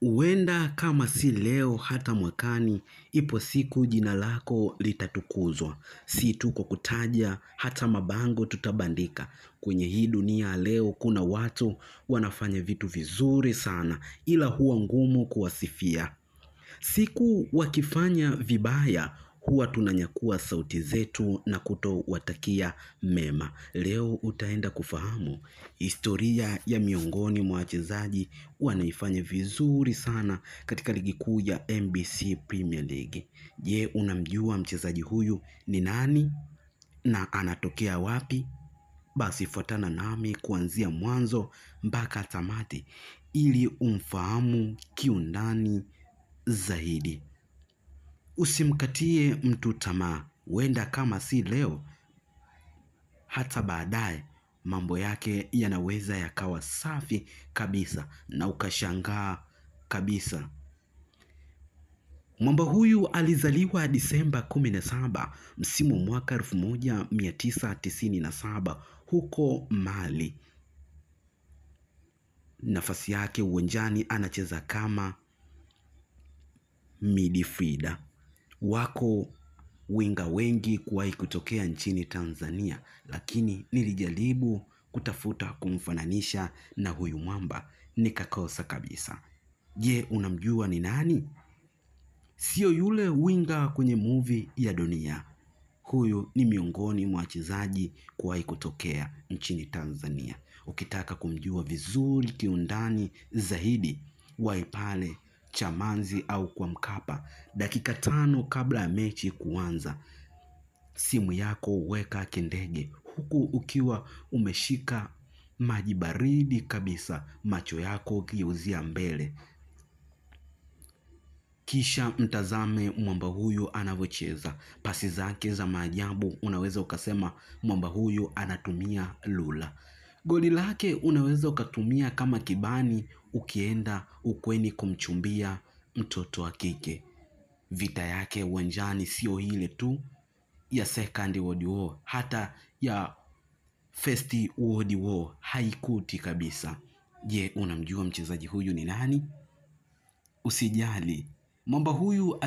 Huenda kama si leo hata mwakani, ipo siku jina lako litatukuzwa. Si tu kwa kutaja, hata mabango tutabandika. Kwenye hii dunia leo kuna watu wanafanya vitu vizuri sana, ila huwa ngumu kuwasifia. Siku wakifanya vibaya huwa tunanyakua sauti zetu na kutowatakia mema. Leo utaenda kufahamu historia ya miongoni mwa wachezaji wanaifanya vizuri sana katika ligi kuu ya NBC Premier League. Je, unamjua mchezaji huyu ni nani na anatokea wapi? Basi fuatana nami kuanzia mwanzo mpaka tamati ili umfahamu kiundani zaidi. Usimkatie mtu tamaa. Huenda kama si leo, hata baadaye mambo yake yanaweza yakawa safi kabisa na ukashangaa kabisa. Mwamba huyu alizaliwa Disemba 17 msimu mwaka 1997 huko Mali. Nafasi yake uwanjani anacheza kama midfielder. Wako winga wengi kuwahi kutokea nchini Tanzania, lakini nilijaribu kutafuta kumfananisha na huyu mwamba nikakosa kabisa. Je, unamjua ni nani? Sio yule winga kwenye movie ya Dunia. Huyu ni miongoni mwa wachezaji kuwahi kutokea nchini Tanzania. Ukitaka kumjua vizuri kiundani zaidi, wahi pale Chamazi au kwa Mkapa dakika 5 kabla ya mechi kuanza. Simu yako weka kindege, huku ukiwa umeshika maji baridi kabisa, macho yako ukigeuzia mbele. Kisha mtazame mwamba huyu anavyocheza. Pasi zake za maajabu, unaweza ukasema mwamba huyu anatumia lula. Goli lake unaweza ukatumia kama kibani ukienda ukweni kumchumbia mtoto wa kike. Vita yake uwanjani sio ile tu ya Second World War, hata ya First World War haikuti kabisa. Je, unamjua mchezaji huyu ni nani? Usijali. Mwamba huyu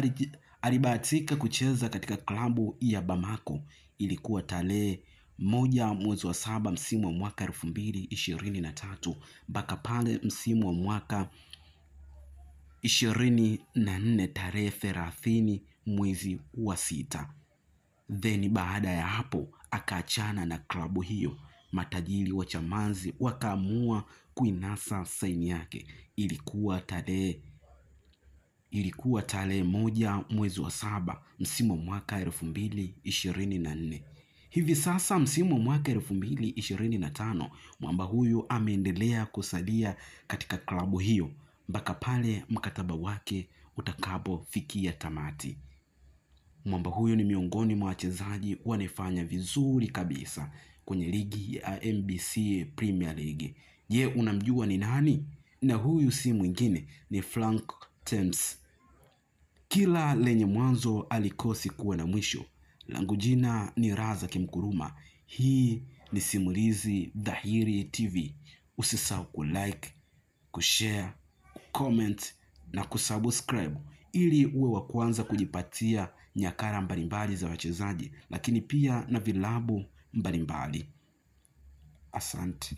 alibahatika kucheza katika klabu ya Bamako. Ilikuwa tarehe 1 mwezi wa 7 msimu wa mwaka 2023 mpaka pale msimu wa mwaka 24 tarehe 30 mwezi wa 6. Then baada ya hapo akaachana na klabu hiyo. Matajiri wa Chamazi wakaamua kuinasa saini yake. Ilikuwa tarehe 1 mwezi wa 7 msimu wa mwaka 2024. Hivi sasa msimu wa mwaka 2025 mwamba huyu ameendelea kusalia katika klabu hiyo mpaka pale mkataba wake utakapofikia tamati. Mwamba huyu ni miongoni mwa wachezaji wanafanya vizuri kabisa kwenye ligi ya NBC Premier League. Je, unamjua ni nani? Na huyu si mwingine ni Frank Thames. Kila lenye mwanzo alikosi kuwa na mwisho. Langu jina ni Razak Mkuruma. Hii ni Simulizi Dhahiri TV. Usisahau kulike, kushare, comment na kusubscribe ili uwe wa kwanza kujipatia nyakara mbalimbali za wachezaji, lakini pia na vilabu mbalimbali. Asante.